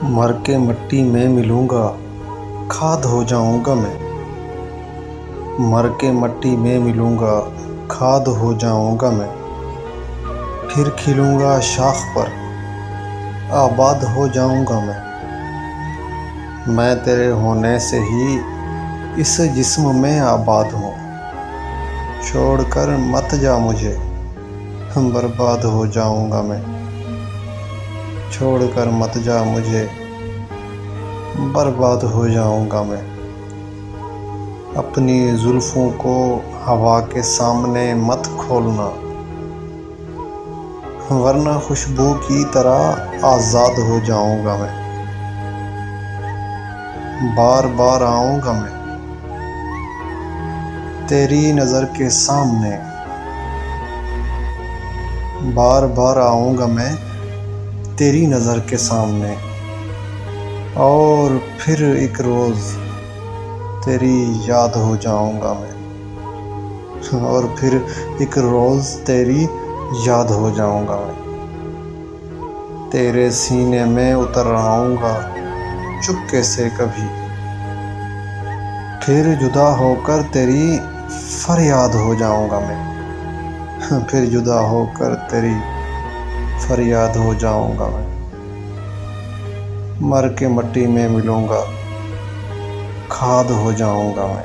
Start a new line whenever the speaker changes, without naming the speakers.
मर के मिट्टी में मिलूँगा, खाद हो जाऊँगा मैं। मर के मिट्टी में मिलूँगा, खाद हो जाऊँगा मैं। फिर खिलूँगा शाख पर, आबाद हो जाऊँगा मैं। मैं तेरे होने से ही इस जिस्म में आबाद हूँ। छोड़कर मत जा मुझे, बर्बाद हो जाऊँगा मैं। छोड़कर मत जा मुझे, बर्बाद हो जाऊँगा मैं। अपनी जुल्फ़ों को हवा के सामने मत खोलना, वरना खुशबू की तरह आज़ाद हो जाऊँगा मैं। बार बार आऊँगा मैं तेरी नज़र के सामने। बार बार आऊँगा मैं तेरी नज़र के सामने। और फिर एक रोज़ तेरी याद हो जाऊँगा मैं। और फिर एक रोज़ तेरी याद हो जाऊँगा मैं। तेरे सीने में उतर आऊँगा चुपके से कभी। फिर जुदा होकर तेरी फरियाद हो जाऊँगा मैं। फिर जुदा होकर तेरी फरियाद हो जाऊँगा मैं। मर के मिट्टी में मिलूँगा, खाद हो जाऊँगा मैं।